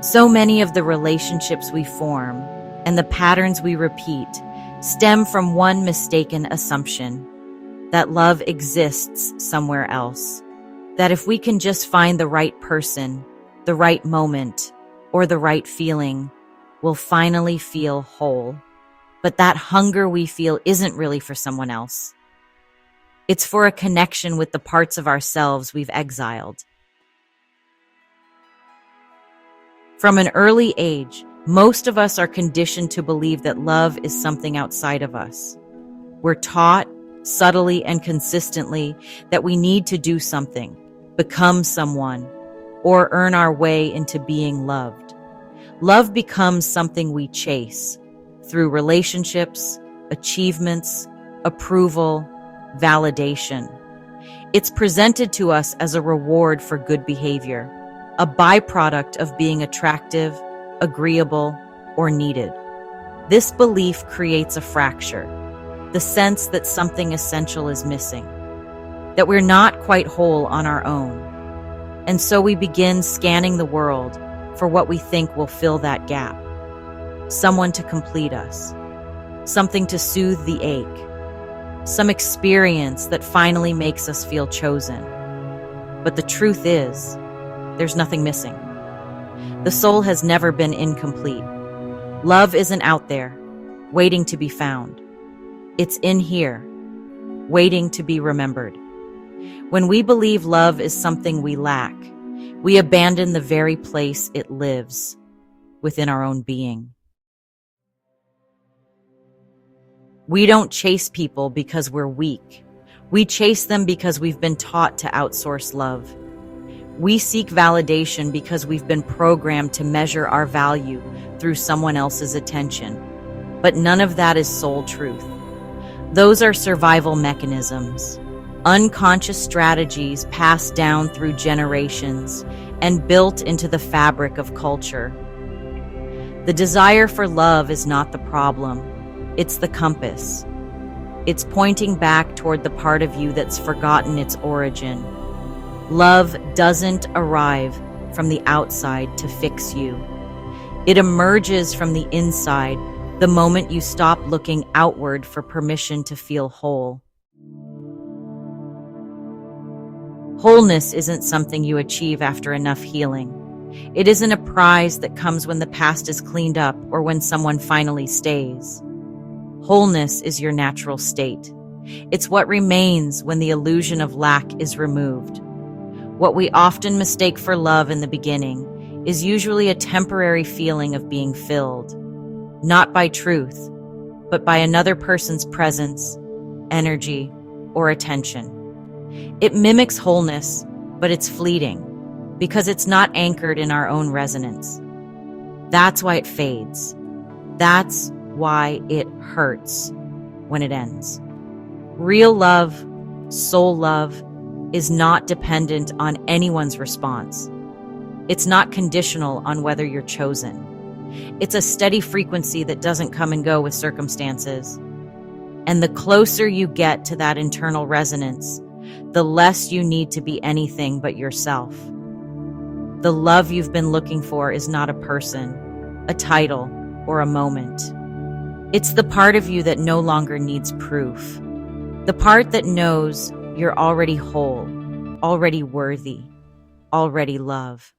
So many of the relationships we form and the patterns we repeat stem from one mistaken assumption: that love exists somewhere else. That if we can just find the right person, the right moment, or the right feeling, we'll finally feel whole. But that hunger we feel isn't really for someone else. It's for a connection with the parts of ourselves we've exiled. From an early age, most of us are conditioned to believe that love is something outside of us. We're taught, subtly and consistently, that we need to do something, become someone, or earn our way into being loved. Love becomes something we chase through relationships, achievements, approval, validation. It's presented to us as a reward for good behavior, a byproduct of being attractive, agreeable, or needed. This belief creates a fracture, the sense that something essential is missing, that we're not quite whole on our own. And so we begin scanning the world for what we think will fill that gap. Someone to complete us, something to soothe the ache, some experience that finally makes us feel chosen. But the truth is, there's nothing missing. The soul has never been incomplete. Love isn't out there, waiting to be found. It's in here, waiting to be remembered. When we believe love is something we lack, we abandon the very place it lives, within our own being. We don't chase people because we're weak. We chase them because we've been taught to outsource love. We seek validation because we've been programmed to measure our value through someone else's attention. But none of that is soul truth. Those are survival mechanisms, unconscious strategies passed down through generations and built into the fabric of culture. The desire for love is not the problem. It's the compass. It's pointing back toward the part of you that's forgotten its origin. Love doesn't arrive from the outside to fix you. It emerges from the inside the moment you stop looking outward for permission to feel whole. Wholeness isn't something you achieve after enough healing. It isn't a prize that comes when the past is cleaned up or when someone finally stays. Wholeness is your natural state. It's what remains when the illusion of lack is removed. What we often mistake for love in the beginning is usually a temporary feeling of being filled, not by truth, but by another person's presence, energy, or attention. It mimics wholeness, but it's fleeting, because it's not anchored in our own resonance. That's why it fades. That's why it hurts when it ends. Real love, soul love, is not dependent on anyone's response. It's not conditional on whether you're chosen. It's a steady frequency that doesn't come and go with circumstances. And the closer you get to that internal resonance, the less you need to be anything but yourself. The love you've been looking for is not a person, a title, or a moment. It's the part of you that no longer needs proof. The part that knows you're already whole, already worthy, already love.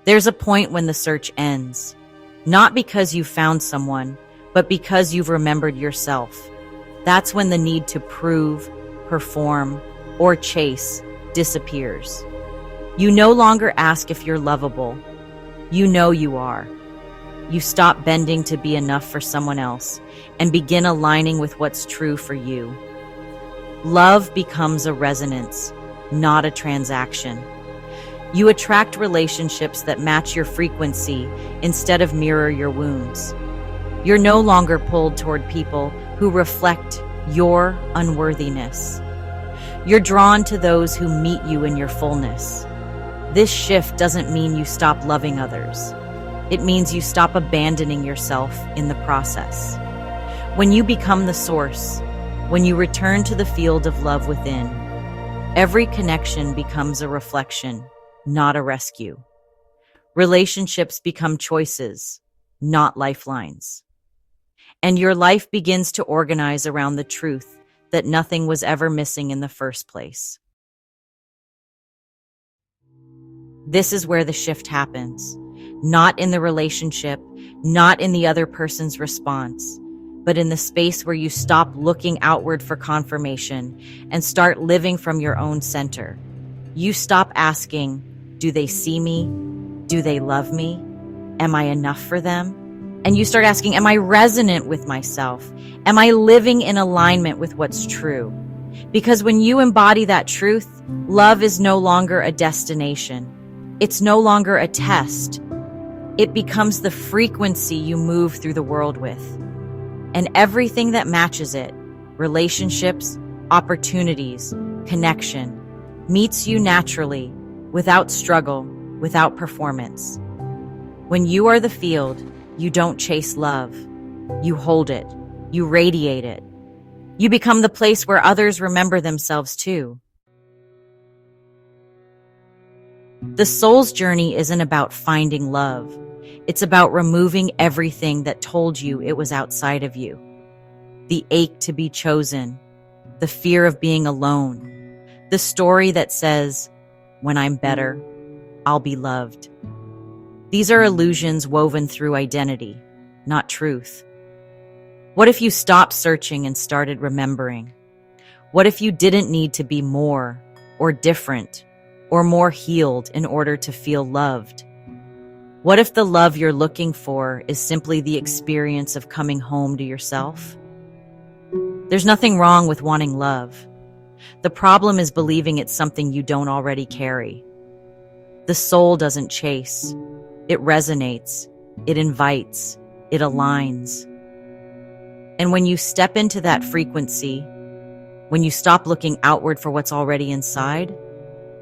There's a point when the search ends, not because you found someone, but because you've remembered yourself. That's when the need to prove, perform, or chase disappears. You no longer ask if you're lovable. You know you are. You stop bending to be enough for someone else and begin aligning with what's true for you. Love becomes a resonance, not a transaction. You attract relationships that match your frequency instead of mirror your wounds. You're no longer pulled toward people who reflect your unworthiness. You're drawn to those who meet you in your fullness. This shift doesn't mean you stop loving others. It means you stop abandoning yourself in the process. When you become the source, when you return to the field of love within, every connection becomes a reflection, not a rescue. Relationships become choices, not lifelines. And your life begins to organize around the truth that nothing was ever missing in the first place. This is where the shift happens, not in the relationship, not in the other person's response, but in the space where you stop looking outward for confirmation and start living from your own center. You stop asking, do they see me? Do they love me? Am I enough for them? And you start asking, am I resonant with myself? Am I living in alignment with what's true? Because when you embody that truth, love is no longer a destination. It's no longer a test. It becomes the frequency you move through the world with. And everything that matches it, relationships, opportunities, connection, meets you naturally, without struggle, without performance. When you are the field, you don't chase love. You hold it. You radiate it. You become the place where others remember themselves too. The soul's journey isn't about finding love. It's about removing everything that told you it was outside of you. The ache to be chosen, the fear of being alone, the story that says, when I'm better, I'll be loved. These are illusions woven through identity, not truth. What if you stopped searching and started remembering? What if you didn't need to be more or different or more healed in order to feel loved? What if the love you're looking for is simply the experience of coming home to yourself? There's nothing wrong with wanting love. The problem is believing it's something you don't already carry. The soul doesn't chase. It resonates. It invites. It aligns. And when you step into that frequency, when you stop looking outward for what's already inside,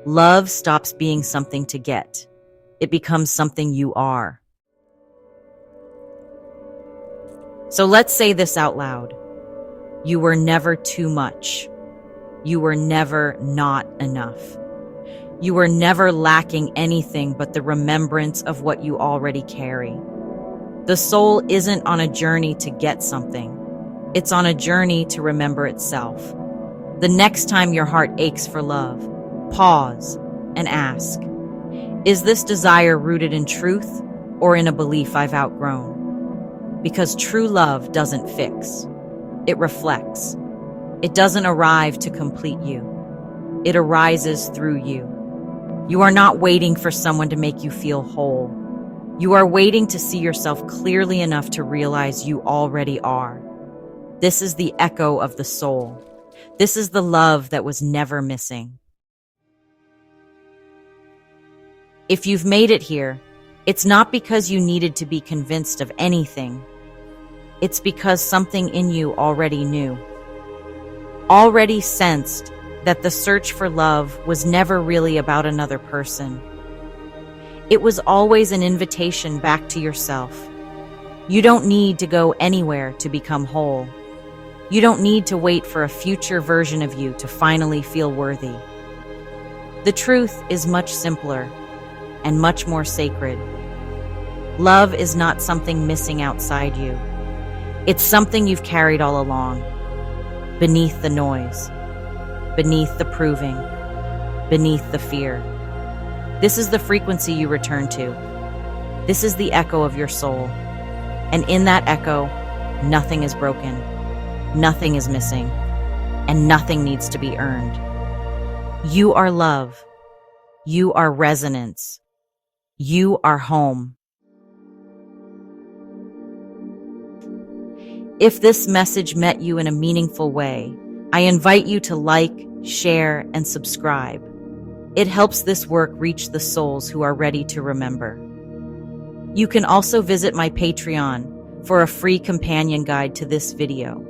love stops being something to get. It becomes something you are. So let's say this out loud. You were never too much. You were never not enough. You were never lacking anything but the remembrance of what you already carry. The soul isn't on a journey to get something. It's on a journey to remember itself. The next time your heart aches for love, pause and ask, is this desire rooted in truth or in a belief I've outgrown? Because true love doesn't fix. It reflects. It doesn't arrive to complete you. It arises through you. You are not waiting for someone to make you feel whole. You are waiting to see yourself clearly enough to realize you already are. This is the echo of the soul. This is the love that was never missing. If you've made it here, it's not because you needed to be convinced of anything. It's because something in you already knew, already sensed that the search for love was never really about another person. It was always an invitation back to yourself. You don't need to go anywhere to become whole. You don't need to wait for a future version of you to finally feel worthy. The truth is much simpler and much more sacred. Love is not something missing outside you. It's something you've carried all along, beneath the noise, beneath the proving, beneath the fear. This is the frequency you return to. This is the echo of your soul. And in that echo, nothing is broken, nothing is missing, and nothing needs to be earned. You are love. You are resonance. You are home. If this message met you in a meaningful way, I invite you to like, share, and subscribe. It helps this work reach the souls who are ready to remember. You can also visit my Patreon for a free companion guide to this video,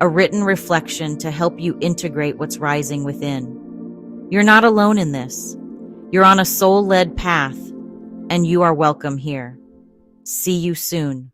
a written reflection to help you integrate what's rising within. You're not alone in this. You're on a soul-led path, and you are welcome here. See you soon.